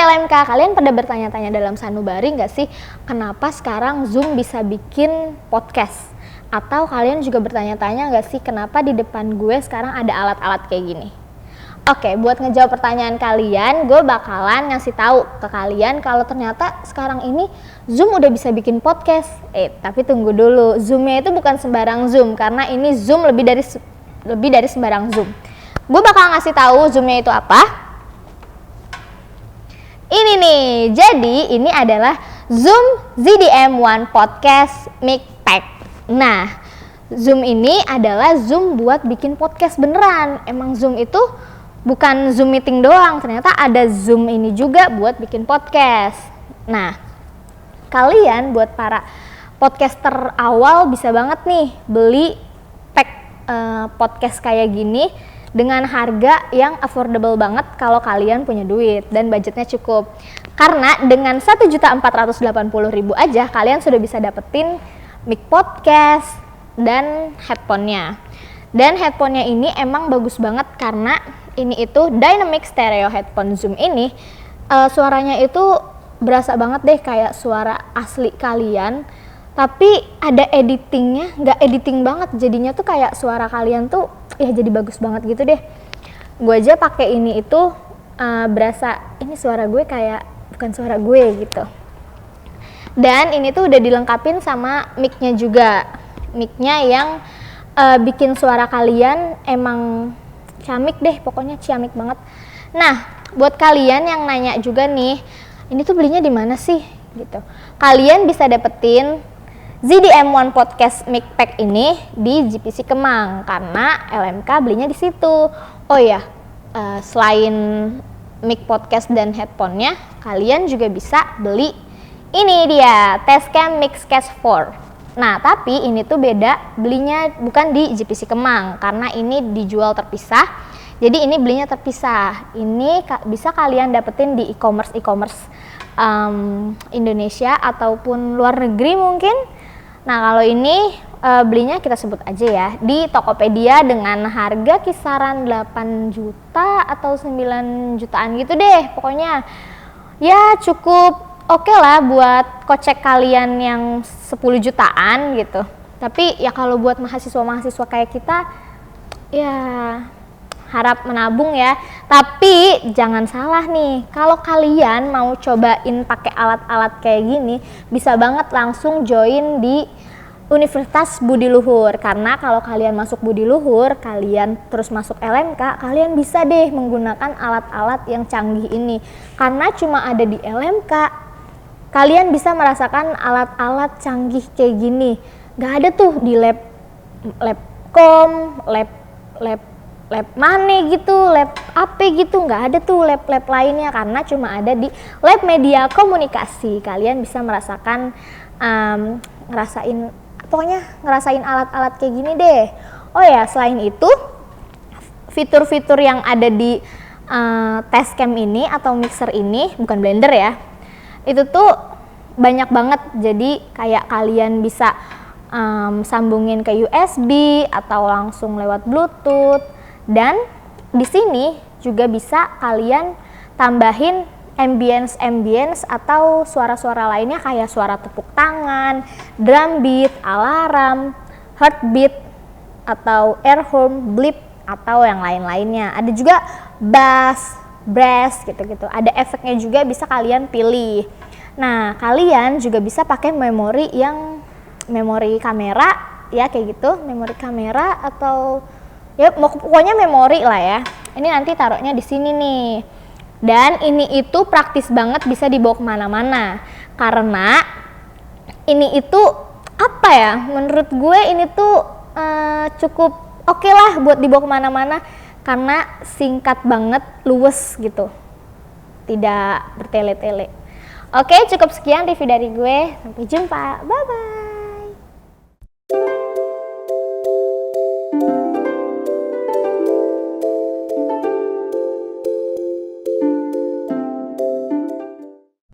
LMK, kalian pada bertanya-tanya dalam sanubari nggak sih kenapa sekarang Zoom bisa bikin podcast? Atau kalian juga bertanya-tanya nggak sih kenapa di depan gue sekarang ada alat-alat kayak gini? Oke, buat ngejawab pertanyaan kalian, gue bakalan ngasih tahu ke kalian kalau ternyata sekarang ini Zoom udah bisa bikin podcast. Tapi tunggu dulu, Zoom-nya itu bukan sembarang Zoom karena ini Zoom lebih dari sembarang Zoom. Gue bakal ngasih tahu Zoom-nya itu apa. Ini nih, jadi ini adalah Zoom ZDM One Podcast Mic Pack. Nah, Zoom ini adalah Zoom buat bikin podcast beneran. Emang Zoom itu bukan Zoom meeting doang, ternyata ada Zoom ini juga buat bikin podcast. Nah, kalian buat para podcaster awal bisa banget nih beli pack podcast kayak gini dengan harga yang affordable banget kalau kalian punya duit dan budgetnya cukup. Karena dengan 1.480.000 aja kalian sudah bisa dapetin mic podcast dan headphone-nya. Dan headphone-nya ini emang bagus banget karena ini itu dynamic stereo headphone Zoom ini suaranya itu berasa banget deh kayak suara asli kalian, tapi ada editingnya, nggak editing banget, jadinya tuh kayak suara kalian tuh ya jadi bagus banget gitu deh. Gue aja pakai ini itu berasa ini suara gue kayak bukan suara gue gitu. Dan ini tuh udah dilengkapin sama mic-nya juga, mic-nya yang bikin suara kalian emang ciamik deh, pokoknya ciamik banget. Nah, buat kalian yang nanya juga nih, ini tuh belinya di mana sih gitu. Kalian bisa dapetin ZDM One Podcast Mic Pack ini di GPC Kemang karena LMK belinya di situ. Oh ya, selain mic podcast dan headphone-nya, kalian juga bisa beli ini dia, Tascam Mixcast 4. Nah, tapi ini tuh beda, belinya bukan di GPC Kemang karena ini dijual terpisah. Jadi ini belinya terpisah. Ini bisa kalian dapetin di e-commerce Indonesia ataupun luar negeri mungkin. Nah, kalau ini belinya kita sebut aja ya di Tokopedia dengan harga kisaran 8 juta atau 9 jutaan gitu deh. Pokoknya ya cukup oke lah buat kocek kalian yang 10 jutaan gitu. Tapi ya kalau buat mahasiswa kayak kita ya harap menabung ya. Tapi jangan salah nih, kalau kalian mau cobain pakai alat-alat kayak gini, bisa banget langsung join di Universitas Budi Luhur. Karena kalau kalian masuk Budi Luhur, kalian terus masuk LMK, kalian bisa deh menggunakan alat-alat yang canggih ini. Karena cuma ada di LMK, kalian bisa merasakan alat-alat canggih kayak gini. Gak ada tuh di labcom, lab mana gitu, lab AP gitu, nggak ada tuh lab lainnya karena cuma ada di lab media komunikasi. Kalian bisa merasakan, ngerasain alat-alat kayak gini deh. Oh ya, selain itu fitur-fitur yang ada di Tascam ini atau mixer ini, bukan blender ya, itu tuh banyak banget. Jadi kayak kalian bisa sambungin ke USB atau langsung lewat Bluetooth. Dan di sini juga bisa kalian tambahin ambience atau suara-suara lainnya kayak suara tepuk tangan, drum beat, alarm, heartbeat atau air horn, blip atau yang lain-lainnya. Ada juga bass, brass gitu-gitu. Ada efeknya juga bisa kalian pilih. Nah, kalian juga bisa pakai memori kamera ya kayak gitu, memori kamera atau ya pokoknya memori lah ya. Ini nanti taruhnya di sini nih. Dan ini itu praktis banget, bisa dibawa kemana-mana. Karena ini itu apa ya? Menurut gue ini tuh cukup oke lah buat dibawa kemana-mana. Karena singkat banget, luwes gitu. Tidak bertele-tele. Oke, cukup sekian review dari gue. Sampai jumpa. Bye-bye.